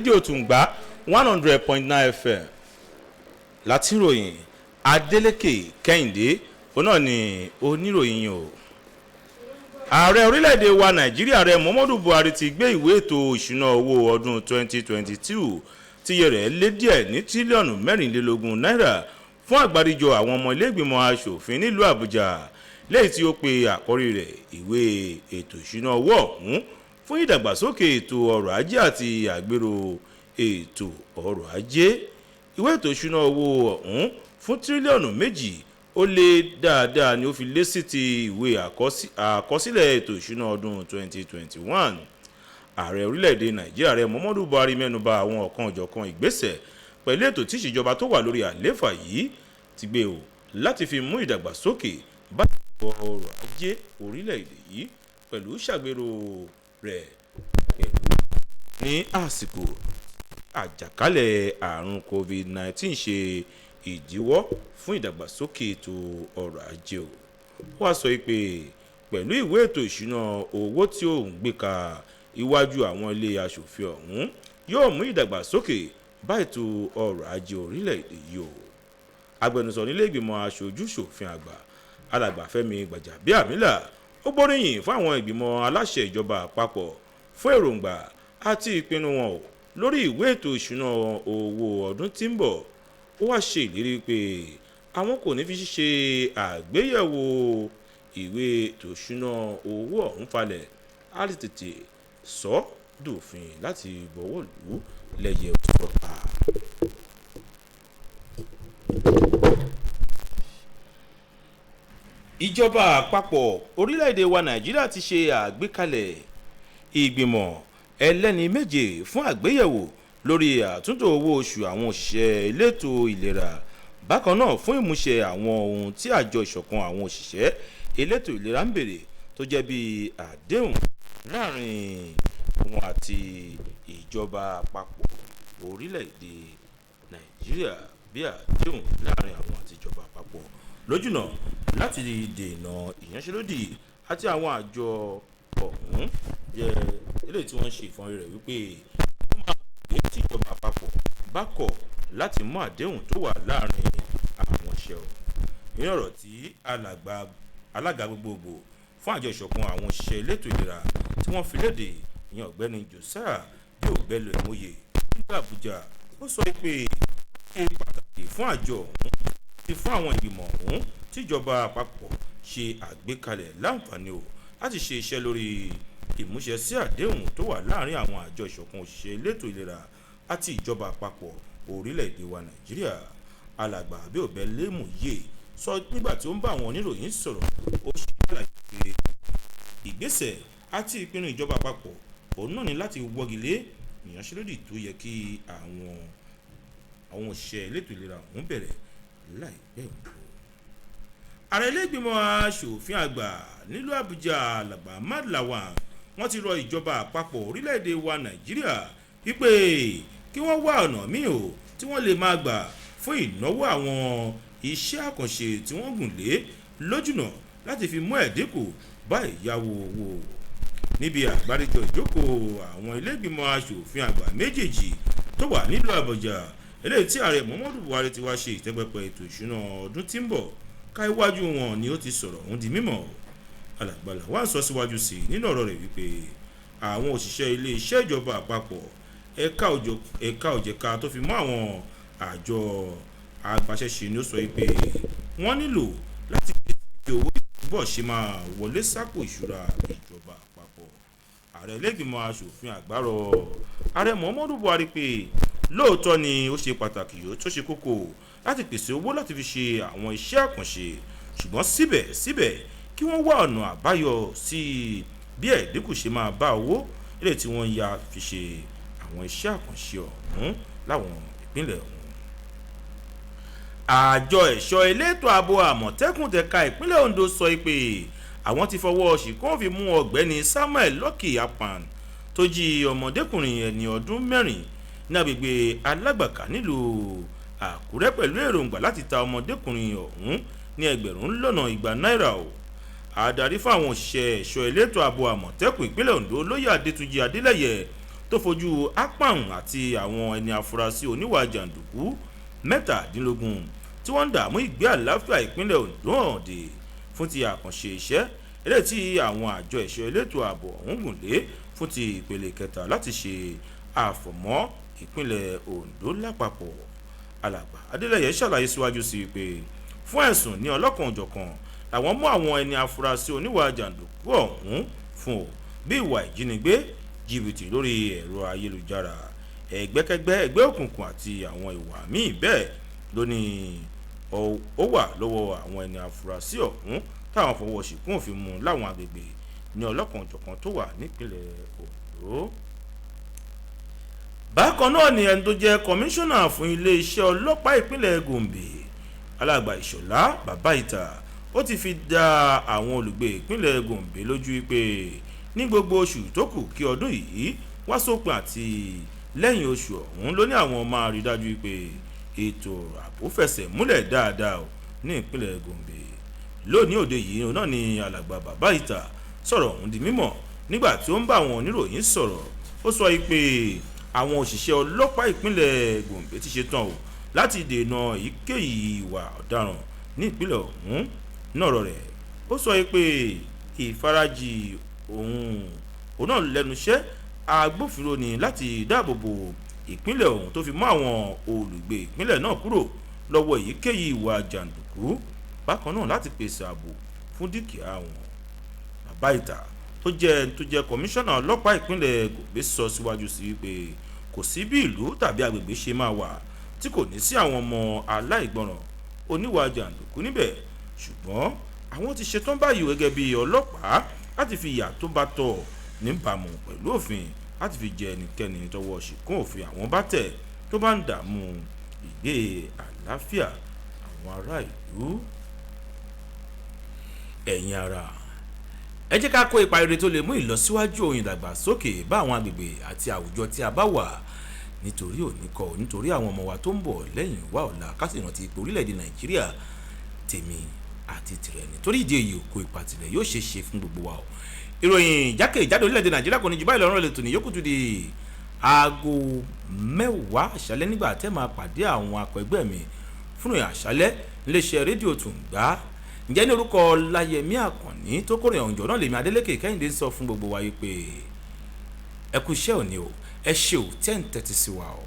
rédíò Tùngbá 100.9 FM láti ròyìn Adélékè Kẹ́hìndé òun náà ni oníròyìn o. Ààrẹ orílẹ̀-èdè wa Nàìjíríà Ààrẹ Muhammadu Buhari ti gbé ìwé ètò ìṣúná owó ọdún 2022 tíye rẹ̀ lé díẹ̀ ní tírílíọ̀nù 24 náírà fún àgbáríjọ àwọn ọmọ ilé ìgbìmọ̀ aṣòfin nílùú Àbújá lẹ́yìn tí ó pe àkórí rẹ̀ ìwé ètò ìṣúná owó ọ̀hún fún ìdàgbàsókè ètò ọrọ̀ ajé àti àgbérò ètò ọrọ̀ ajé. Ìwé ètò ìṣúná owó ọ̀hún fún tírílíọ̀nù 2 ó lé dáadáa ni ó fi lé sí ti ìwé àkọsílẹ̀ ètò ìṣúná ọdún 2021. Ààrẹ orílẹ̀-èdè Nàìjíríà Ààrẹ Muhammadu Buhari mẹ́nubà àwọn ọ̀kan-ò-jọ̀kan ìgbésẹ̀ pẹ̀lú ètò tí ìṣèjọba tó wà lórí àlééfà yìí ti gbé o láti fi mú ìdàgbàsókè bá ọrọ̀ ajé orílẹ̀-èdè yìí pẹ̀lú ṣàgbérò rẹ̀ pẹ̀lú ní àsìkò àjàkálẹ̀ àrùn COVID-19 ṣe ìdíwọ́ fún ìdàgbàsókè ètò ọrọ̀ ajé o. Ó wá sọ pé pẹ̀lú ìwé ètò ìṣúná owó tí ó ń gbé ka iwájú àwọn ilé aṣòfin ọ̀hún yóò mú ìdàgbàsókè bá ètò ọrọ̀ ajé orílẹ̀-èdè yìí o. Agbẹnusọ nílé ìgbìmọ̀ aṣojú-ṣòfin àgbà alàgbà Fẹ́mi Gbàjàbíàmílà ó gbóríyìn fún àwọn ìgbìmọ̀ aláṣẹ ìjọba àpapọ̀ fún èròǹgbà àti ìpinnu wọn o lórí ìwé ètò ìṣúná owó ọdún tí ń bọ̀. Ó wá ṣe ìlérí pé àwọn kò ní fi ṣíṣe àgbéyẹ̀wò ìwé ètò ìṣúná owó ọ̀hún falẹ̀ á lè tètè sọ dòfin láti bọ̀wọ̀ lù lẹ́yẹ òṣùpá. Ìjọba àpapọ̀ orílẹ̀-èdè wa Nàìjíríà ti ṣe àgbékalẹ̀ ìgbìmọ̀ ẹlẹ́ni méje fún àgbéyẹ̀wò lórí àtúntò owó oṣù àwọn òṣìṣẹ́ elétò ìlera, bákan náà fún ìmúṣẹ àwọn ohun tí àjọ ìṣọ̀kan àwọn òṣìṣẹ́ elétò ìlera ń béèrè tó jẹ́ bí àdéhùn láàrin wọn àti ìjọba àpapọ̀ orílẹ̀-èdè Nàìjíríà bí àdéhùn láàrin àwọn àti ìjọba àpapọ̀ lójúnà láti dènà ìyanṣẹ́lódì àti àwọn àjọ ọ̀hún jẹ́ eléyìí tí wọ́n ń ṣe ìfọ̀nrẹ́ rẹ̀ wípé wọ́n máa gbé tí ìjọba àpapọ̀ bá kọ̀ láti mú àdéhùn tó wà láàrin àwọn iṣẹ́ o. Ní ọ̀rọ̀ tí alága gbogbogbò fún àjọ ìṣọ̀kan àwọn òṣìṣẹ́ elétò ìlera tí wọ́n fi léde ìyẹn ọ̀gbẹ́ni Josiah yóò bẹ́lẹ̀ mọ́yè nígbà Àbújá, ó sọ pé ó ṣe pàtàkì fún àjọ ọ̀hún ti fún àwọn ìgbìmọ̀ ọ̀hún tíjọba àpapọ̀ ṣe àgbékalẹ̀ láǹfààní o láti ṣe iṣẹ́ lórí ìmúṣẹ sí àdéhùn tó wà láàrin àwọn àjọ ìṣọ̀kan òṣìṣẹ́ elétò ìlera àti ìjọba àpapọ̀ orílẹ̀-èdè wa Nàìjíríà. Alàgbà Abíọ́bẹ̀lẹ́mù yé sọ nígbà tí ó ń bá àwọn oníròyìn sọ̀rọ̀, ó ṣe àlàyé pé ìgbésẹ̀ àti ìpinnu ìjọba àpapọ̀ òun náà ní láti wọ́gilé ìyanṣẹ́lódì tó yẹ kí àwọn òṣìṣẹ́ elétò ìlera ọ̀hún bẹ̀rẹ̀ láìpẹ́ òun. Ààrẹ ilé ìgbìmọ̀ aṣòfin àgbà nílùú Àbújá alàgbà Ahmad Lawan wọ́n ti rọ ìjọba àpapọ̀ orílẹ̀-èdè wa Nàìjíríà wípé kí wọ́n wá ọ̀nà míì o tí wọ́n lè máa gbà fún ìnáwó àwọn iṣẹ́ àkànṣe tí wọ́n gùn lé lójúnà láti fi mú ẹ̀dínkù bá ìyáwó owó. Níbi àgbáríjọ ìjókòó àwọn ilé ìgbìmọ̀ aṣòfin àgbà méjèèjì tó wà nílùú Àbújá eléyìí tí Ààrẹ Muhammadu Buhari ti wá ṣe ìtẹ́pẹpẹ ètò ìṣúná ọdún tí ń bọ̀ ká iwájú wọn ni ó ti sọ̀rọ̀ ọ̀hún di mímọ̀. Alàgbà Lawan sọ síwájú sí i nínú ọ̀rọ̀ rẹ̀ wípé àwọn òṣìṣẹ́ ilé iṣẹ́ ìjọba àpapọ̀ ẹ̀ka òjẹ̀ka tó fi mọ́ àwọn àjọ agbaṣẹ́ṣe ni ó sọ pé wọ́n nílò láti pèsè owó ìbọ̀ ṣe máa wọlé sápò ìṣúra ìjọba àpapọ̀. Ààrẹ ilé ìgbìmọ̀ aṣòfin àgbà rọ Ààrẹ Muhammadu Buhari pé lóòótọ́ ni ó ṣe pàtàkì tó ṣe kókó láti pèsè owó láti fi ṣe àwọn iṣẹ́ àkànṣe, ṣùgbọ́n síbẹ̀síbẹ̀ kí wọ́n wá ọ̀nà àbáyọ sí bí ẹ̀dínkù ṣe máa bá owó ilé tí wọ́n ya fi ṣe àwọn iṣẹ́ àkànṣe ọ̀hún láwọn ìpínlẹ̀ ọ̀hún. Àjọ ẹ̀ṣọ́ elétò ààbò Àmọ̀tẹ́kùn tẹ̀ka ìpínlẹ̀ Ondo sọ pé àwọn ti fọwọ́ ṣìkún fi mú ọ̀gbẹ́ni Samuel Lucky Akpan tó jí ọmọdékùnrin ẹni ọdún 4 ní agbègbè Alágbàká nílùú Àkúrẹ́ pẹ̀lú èròǹgbà láti ta ọmọdékùnrin ọ̀hún ní 200 náírà o. Adarí fún àwọn òṣìṣẹ́ ẹ̀ṣọ́ elétò ààbò Àmọ̀tẹ́kùn ìpínlẹ̀ Ondo Olóyè Adétúnjì Adélẹ́yẹ tó fojú apam àti àwọn ẹni afurasí oníwà jàǹdùkú 17 tí wọ́n ń dààmú ìgbé àlàáfíà ìpínlẹ̀ Ondo hàn dé fún ti àkànṣe iṣẹ́ eléyìí tí àwọn àjọ ẹ̀ṣọ́ elétò ààbò ọ̀hún gùn lé fún ti ìpele kẹta láti ṣe àfọ̀mọ́ ìpínlẹ̀ Ondo lápapọ̀. Alàgbà Adélẹ́yẹ ṣàlàyé síwájú sí pé fún ẹ̀sùn ní ọlọ́kan-ò-jọ̀kan làwọn mú àwọn ẹni afurasí oníwà jàǹdùkú ọ̀hún fún o bí ìwà ìjínigbé, jìbìtì lórí ẹ̀rọ ayélujára, ẹgbẹ́kẹ́gbẹ́, ẹgbẹ́ òkùnkùn àti àwọn ìwà míì bẹ́ẹ̀ ló ní ó wà lọ́wọ́ àwọn ẹni afurasí ọ̀hún táwọn fọwọ́ ṣìkún òfin mú láwọn agbègbè ní ọlọ́kan-ò-jọ̀kan tó wà nípìnlẹ̀ Ondo. Bákan náà ni ẹni tó jẹ́ kọmíṣánná fún iléeṣẹ́ ọlọ́pàá ìpínlẹ̀ Gombe Alàgbà Ìṣọ̀lá Bàbáìtà ó ti fi dá àwọn olùgbé ìpínlẹ̀ Gombe lójú pé ní gbogbo oṣù tó kù kí ọdún yìí wá sópin àti lẹ́yìn oṣù ọ̀hún ló ní àwọn máa rí dájú pé ètò ààbò fẹsẹ̀ múlẹ̀ dáadáa ní ìpínlẹ̀ Gombe. Lónìí òde yìí náà ni Alàgbà Bàbáìtà sọ̀rọ̀ ọ̀hún di mímọ̀ nígbà tí ó ń bá àwọn oníròyìn sọ̀rọ̀. Ó sọ pé àwọn òṣìṣẹ́ ọlọ́pàá ìpínlẹ̀ Gombe ti ṣetán o láti dènà èyíkéyìí ìwà ọ̀daràn ní ìpínlẹ̀ ọ̀hún. Nọ̀rọ̀ rẹ̀ ó sọ pé ìfarajì òun náà lẹ́nu iṣẹ́ agbófinró ni láti dáàbòbò ìpínlẹ̀ ọ̀hún tó fi mọ́ àwọn olùgbé ìpínlẹ̀ náà kúrò lọ́wọ́ èyíkéyìí ìwà jàǹdùkú, bákan náà láti pèsè ààbò fún dúkìá wọn. Bàbáìtà tó jẹ́ kọmíṣánná ọlọ́pàá ìpínlẹ̀ Gombe sọ síwájú sí pé kò sí bí ìlú tàbí agbègbè ṣe máa wà tí kò ní sí àwọn ọmọ aláìgbọràn oníwà jàǹdùkú níbẹ̀, ṣùgbọ́n àwọn ti ṣetán báyìí gẹ́gẹ́ bí ọlọ́pàá láti fi ìyà tó bá tọ́ níbàámu pẹ̀lú òfin láti fi jẹ ẹnikẹ́ni tọwọ́ ṣìkún òfin àwọn bá tẹ̀ tó bá ń dààmú ìgbé àlàáfíà àwọn ará ìlú. Ẹ̀yin ará, ẹ jẹ́ ká kó ipa rere tó lè mú ìlọsíwájú ohun ìdàgbàsókè bá àwọn agbègbè àti àwùjọ tí a bá wà nítorí nítorí àwọn ọmọ wa tó ń bọ̀ lẹ́yìn wá ọ̀la ká sì rántí ipò orílẹ̀-èdè Nàìjíríà tèmi àti tìrẹ nítorí ìdí èyí òkú ipa tirẹ̀ yóò ṣe ṣe fún gbogbo wa o. Ìròyìn jákèjádò orílẹ̀-èdè Nàìjíríà kò ní jù báyìí lọ́rùn lẹ́tọ̀ ní yókù tún di aago 10 àṣálẹ́ nígbà tẹ́ máa pàdé àwọn akẹgbẹ́ mi fún ìrìn àṣálẹ́ iléeṣẹ́ rédíò Tùǹgbá. Ǹjẹ́ ní orúkọ Láyẹmí Àkànní tó kórè ọ̀njọ́ náà lèmi Adélékè Kẹ́hìndé ń sọ fún gbogbo wa yìí pé ẹ kú iṣẹ́ òní o, ẹ ṣe ò tẹ́ ń tẹ́tí sí wa o.